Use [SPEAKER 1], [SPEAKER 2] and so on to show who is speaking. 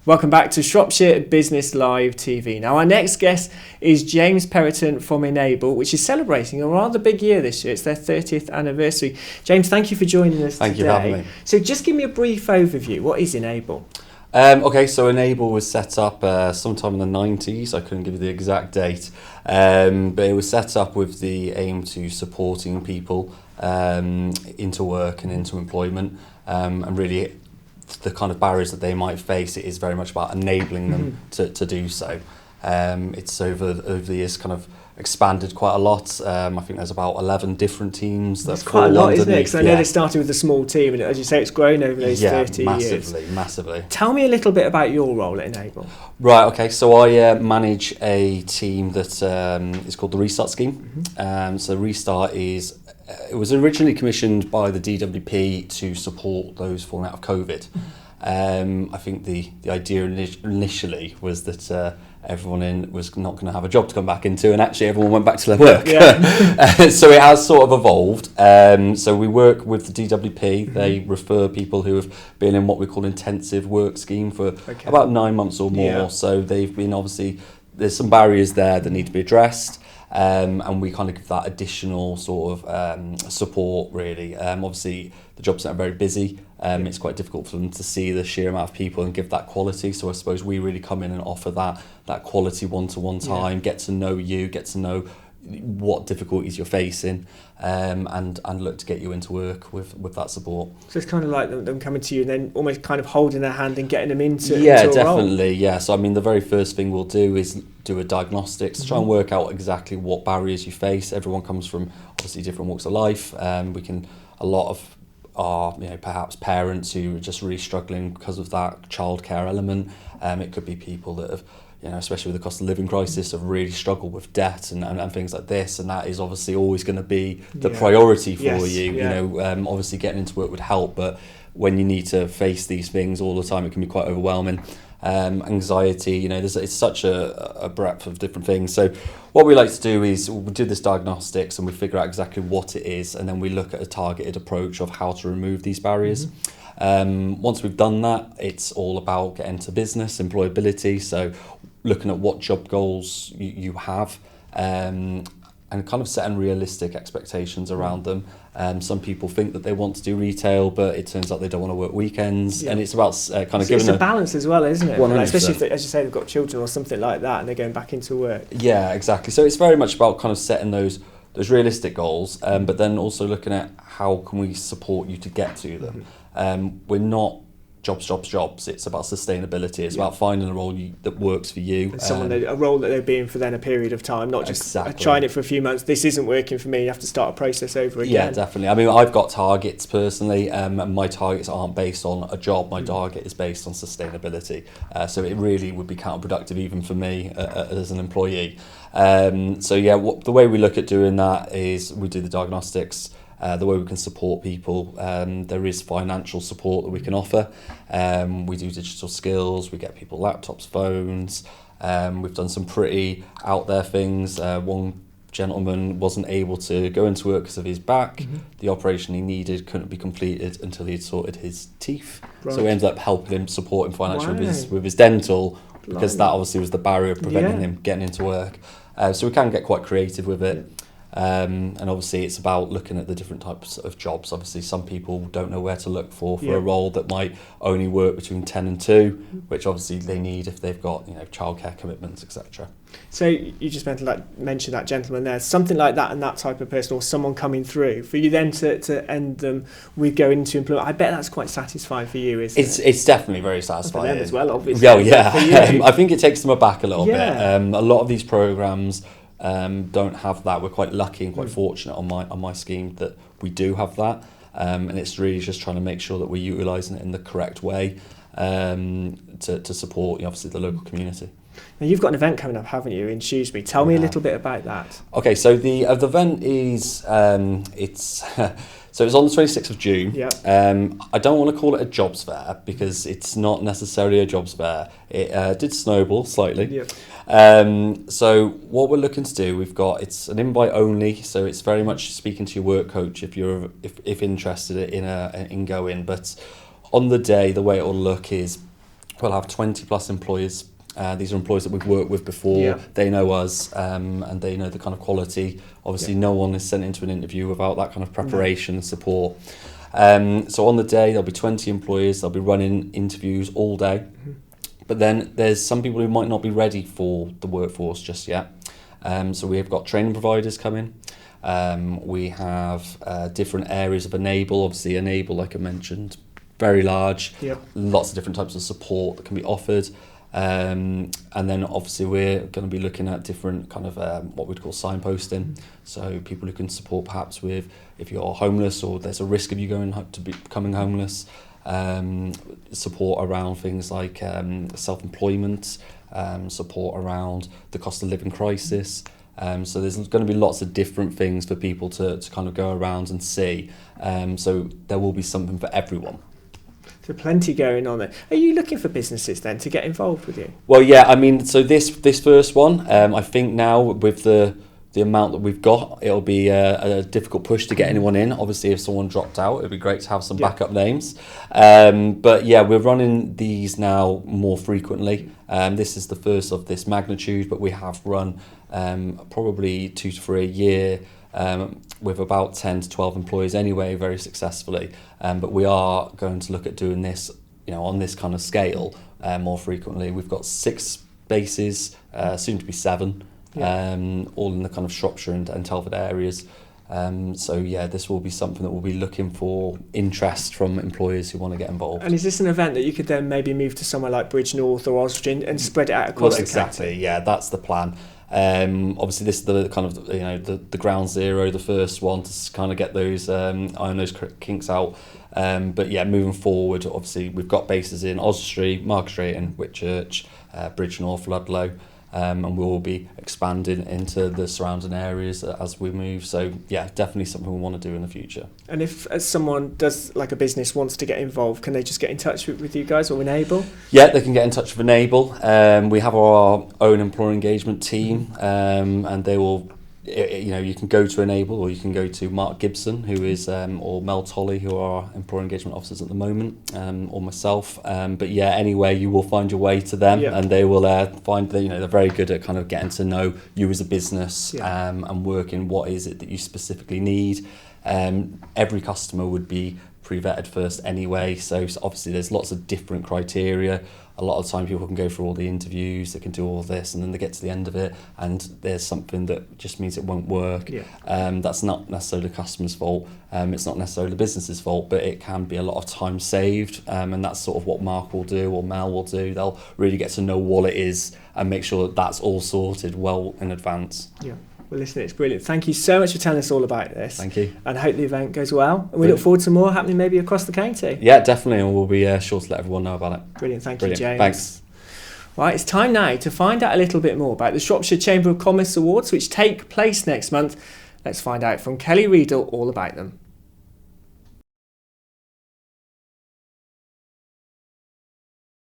[SPEAKER 1] Welcome back to Shropshire Business Live TV. Now, our next guest is James Periton from Enable, which is celebrating a rather big year this year. It's their 30th anniversary. James, thank you for joining us today.
[SPEAKER 2] Thank you for having me.
[SPEAKER 1] So just give me a brief overview. What is Enable?
[SPEAKER 2] Okay, so Enable was set up sometime in the 90s. I couldn't give you the exact date, but it was set up with the aim to supporting people into work and into employment, and really the kind of barriers that they might face. It is very much about enabling them to do so. It's over the years kind of expanded quite a lot. I think there's about 11 different teams.
[SPEAKER 1] That's quite a lot, isn't it? Because I know they started with a small team, and as you say, it's grown over those 30 years.
[SPEAKER 2] Massively.
[SPEAKER 1] Tell me a little bit about your role at Enable.
[SPEAKER 2] Right, okay, so I manage a team that is called the Restart Scheme. So Restart is, it was originally commissioned by the DWP to support those falling out of COVID. I think the idea initially was that everyone was not going to have a job to come back into, and actually everyone went back to their work. So it has sort of evolved. So we work with the DWP. They refer people who have been in what we call intensive work scheme for about 9 months or more. So they've been, obviously, there's some barriers there that need to be addressed. And we kind of give that additional sort of support, really. Obviously, the job centre are very busy. It's quite difficult for them to see the sheer amount of people and give that quality. So I suppose we really come in and offer that quality one-to-one time, get to know you, get to know what difficulties you're facing, and look to get you into work with that support.
[SPEAKER 1] So it's kind of like them coming to you and then almost kind of holding their hand and getting them into
[SPEAKER 2] yeah,
[SPEAKER 1] into a
[SPEAKER 2] definitely
[SPEAKER 1] role.
[SPEAKER 2] Yeah, so I mean, the very first thing we'll do is do a diagnostics, try and work out exactly what barriers you face. Everyone comes from obviously different walks of life. A lot of are, perhaps parents who are just really struggling because of that childcare element. It could be people that have, especially with the cost of living crisis, have really struggled with debt and things like this, and that is obviously always going to be the priority for you. Obviously getting into work would help, but when you need to face these things all the time, it can be quite overwhelming. Anxiety, it's such a breadth of different things. So what we like to do is we do this diagnostics and we figure out exactly what it is, and then we look at a targeted approach of how to remove these barriers. Once we've done that, it's all about getting to business, employability, so looking at what job goals you have, and kind of setting realistic expectations around them. Some people think that they want to do retail, but it turns out they don't want to work weekends, and it's about kind of giving
[SPEAKER 1] a balance as well, isn't it?
[SPEAKER 2] 100%.
[SPEAKER 1] Especially if, as you say, they've got children or something like that, and they're going back into work. Yeah,
[SPEAKER 2] exactly. So it's very much about kind of setting those realistic goals, but then also looking at how can we support you to get to them. We're not jobs. It's about sustainability. It's about finding a role that works for you.
[SPEAKER 1] And a role that they'll be in for then a period of time, not just trying it for a few months. This isn't working for me. You have to start a process over again.
[SPEAKER 2] Yeah, definitely. I mean, I've got targets personally, and my targets aren't based on a job. My target is based on sustainability. So it really would be counterproductive even for me as an employee. The way we look at doing that is we do the diagnostics. The way we can support people, there is financial support that we can offer. We do digital skills, we get people laptops, phones. We've done some pretty out there things. One gentleman wasn't able to go into work because of his back. The operation he needed couldn't be completed until he'd sorted his teeth. So we ended up helping him, support him financially with his dental, because that obviously was the barrier of preventing him getting into work. So we can get quite creative with it. And obviously it's about looking at the different types of jobs. Obviously some people don't know where to look for a role that might only work between 10 and 2, which obviously they need if they've got childcare commitments, etc.
[SPEAKER 1] So you just mentioned that gentleman there, something like that, and that type of person, or someone coming through for you then to end them with going into employment. I bet that's quite satisfying for you, isn't it?
[SPEAKER 2] It's definitely very satisfying
[SPEAKER 1] for them as well, obviously.
[SPEAKER 2] I think it takes them aback a little bit. A lot of these programs don't have that. We're quite lucky and quite fortunate on my scheme that we do have that, and it's really just trying to make sure that we're utilising it in the correct way to support obviously the local community.
[SPEAKER 1] Now you've got an event coming up, haven't you, in Shrewsbury? Tell me a little bit about that.
[SPEAKER 2] Okay, so the event is so it's on the 26th of June. I don't want to call it a jobs fair because it's not necessarily a jobs fair. It did snowball slightly. So what we're looking to do, it's an invite only, so it's very much speaking to your work coach if you're if interested in going. But on the day, the way it will look is we'll have 20 plus employees. These are employees that we've worked with before.
[SPEAKER 1] Yeah.
[SPEAKER 2] They know us, and they know the kind of quality. Obviously, no one is sent into an interview without that kind of preparation and support. So on the day, there'll be 20 employees. They'll be running interviews all day. But then there's some people who might not be ready for the workforce just yet. So we have got training providers coming. We have different areas of Enable. Obviously, Enable, like I mentioned, very large.
[SPEAKER 1] Yep.
[SPEAKER 2] Lots of different types of support that can be offered. And then obviously we're going to be looking at different kind of what we'd call signposting. So people who can support perhaps with if you're homeless or there's a risk of you becoming homeless. Support around things like self-employment, support around the cost of living crisis. So there's going to be lots of different things for people to kind of go around and see. So there will be something for everyone.
[SPEAKER 1] So plenty going on there. Are you looking for businesses then to get involved with you?
[SPEAKER 2] Well, yeah, I mean, so this first one, I think now with the amount that we've got, it'll be a difficult push to get anyone in. Obviously, if someone dropped out, it'd be great to have some backup names. But yeah, we're running these now more frequently. This is the first of this magnitude, but we have run probably 2 to 3 a year. With about 10 to 12 employees anyway, very successfully. But we are going to look at doing this, on this kind of scale more frequently. We've got 6 bases, soon to be 7, all in the kind of Shropshire and Telford areas. So yeah, this will be something that we'll be looking for interest from employers who want to get involved.
[SPEAKER 1] And is this an event that you could then maybe move to somewhere like Bridge North or Oswestry and spread it out across the county?
[SPEAKER 2] Yeah, that's the plan. Obviously this is the kind of the ground zero, the first one to kind of get those iron those kinks out. But yeah, moving forward, obviously we've got bases in Oswestry, Market Street, and Whitchurch, Bridge North, Ludlow, and we will be expanding into the surrounding areas as we move. So yeah, definitely something we want to do in the future.
[SPEAKER 1] And if someone does, like a business wants to get involved, can they just get in touch with you guys or Enable? Yeah,
[SPEAKER 2] they can get in touch with Enable. We have our own employer engagement team, and they will, you can go to Enable or you can go to Mark Gibson, who is, or Mel Tolley, who are our employer engagement officers at the moment, or myself. But yeah, anyway, you will find your way to them, and they will find that they're very good at kind of getting to know you as a business, and working what is it that you specifically need. Every customer would be pre-vetted first anyway, so obviously there's lots of different criteria. A lot of the time people can go through all the interviews, they can do all this, and then they get to the end of it and there's something that just means it won't work. That's not necessarily the customer's fault, it's not necessarily the business's fault, but it can be a lot of time saved, and that's sort of what Mark will do or Mel will do. They'll really get to know what it is and make sure that that's all sorted well in advance.
[SPEAKER 1] Well, listen, it's brilliant. Thank you so much for telling us all about this.
[SPEAKER 2] Thank you.
[SPEAKER 1] And I hope the event goes well. And we look forward to more happening maybe across the county.
[SPEAKER 2] Yeah, definitely. And we'll be sure to let everyone know about it.
[SPEAKER 1] Brilliant. Thank you, James.
[SPEAKER 2] Thanks.
[SPEAKER 1] Right, it's time now to find out a little bit more about the Shropshire Chamber of Commerce Awards, which take place next month. Let's find out from Kelly Riedel all about them.